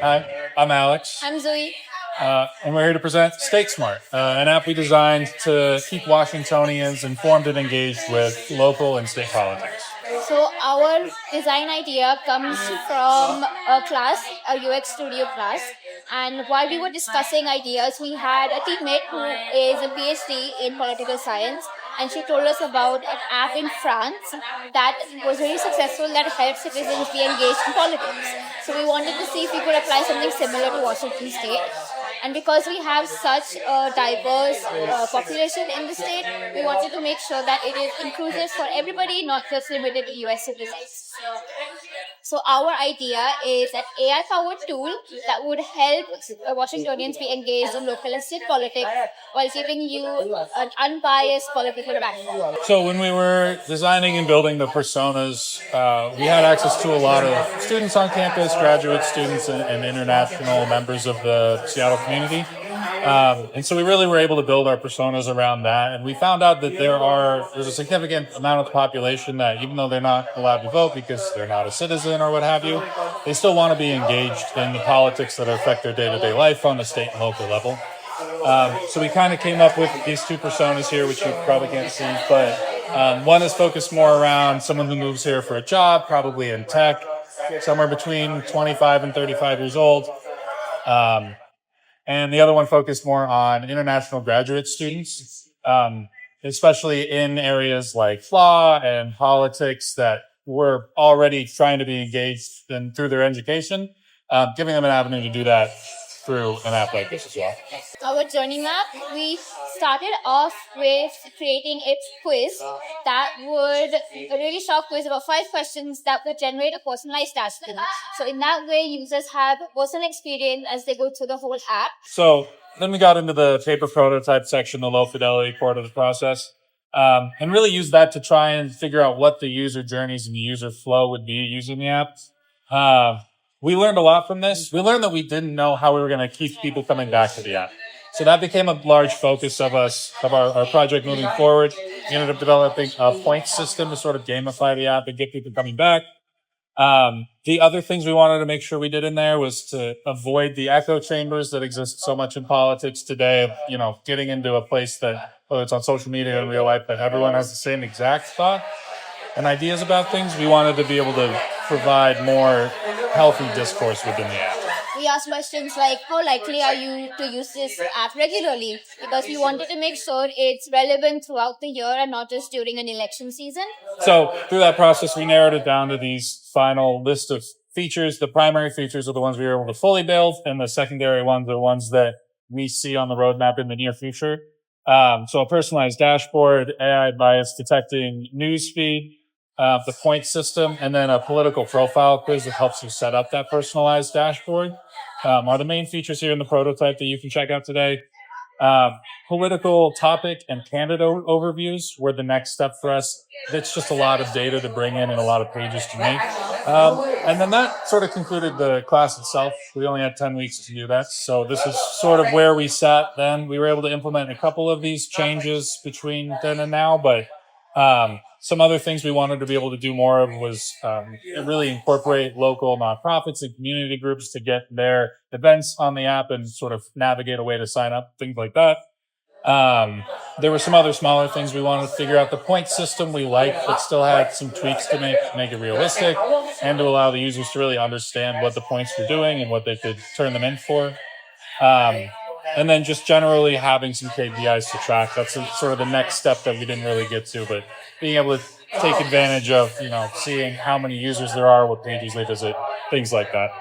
Hi, I'm Alex, I'm Zoe. and we're here to present StateSmart, an app we designed to keep Washingtonians informed and engaged with local and state politics. So our design idea comes from a class, a UX studio class. And while we were discussing ideas, we had a teammate who is a PhD in political science, and she told us about an app in France that was very successful that helped citizens be engaged in politics. So we wanted to see if we could apply something similar to Washington State. And because we have such a diverse population in the state, we wanted to make sure that it is inclusive for everybody, not just limited to US citizens. So our idea is an AI-powered tool that would help Washingtonians be engaged in local and state politics while giving you an unbiased political background. So when we were designing and building the personas, we had access to a lot of students on campus, graduate students, and international members of the Seattle community. And so we really were able to build our personas around that. And we found out that there's a significant amount of the population that, even though they're not allowed to vote because they're not a citizen or what have you, they still want to be engaged in the politics that affect their day-to-day life on the state and local level. So we kind of came up with these two personas here, which you probably can't see, but one is focused more around someone who moves here for a job, probably in tech, somewhere between 25 and 35 years old. And the other one focused more on international graduate students, especially in areas like law and politics that were already trying to be engaged through their education, giving them an avenue to do that through an app like this as well. Our journey map, we started off with creating a quiz that would, a really short quiz, about 5 questions that would generate a personalized dashboard. So in that way, users have personal experience as they go through the whole app. So then we got into the paper prototype section, the low fidelity part of the process, and really used that to try and figure out what the user journeys and the user flow would be using the app. We learned a lot from this. We learned that we didn't know how we were going to keep people coming back to the app. So that became a large focus of our project moving forward. We ended up developing a point system to sort of gamify the app and get people coming back. The other things we wanted to make sure we did in there was to avoid the echo chambers that exist so much in politics today, getting into a place that, whether it's on social media or in real life, that everyone has the same exact thought and ideas about things. We wanted to be able to provide more healthy discourse within the app. We asked questions like, how likely are you to use this app regularly? Because we wanted to make sure it's relevant throughout the year and not just during an election season. So through that process, we narrowed it down to these final list of features. The primary features are the ones we were able to fully build, and the secondary ones are the ones that we see on the roadmap in the near future. So a personalized dashboard, AI bias detecting newsfeed, the point system, and then a political profile quiz that helps you set up that personalized dashboard are the main features here in the prototype that you can check out today. Political topic and candidate overviews were the next step for us. It's just a lot of data to bring in and a lot of pages to make. And then that sort of concluded the class itself. We only had 10 weeks to do that. So this is sort of where we sat then. We were able to implement a couple of these changes between then and now, but some other things we wanted to be able to do more of was really incorporate local nonprofits and community groups to get their events on the app and sort of navigate a way to sign up, things like that. There were some other smaller things we wanted to figure out. The point system we liked, but still had some tweaks to make it realistic and to allow the users to really understand what the points were doing and what they could turn them in for. And then just generally having some KPIs to track. That's sort of the next step that we didn't really get to, but being able to take advantage of, seeing how many users there are, what pages they visit, things like that.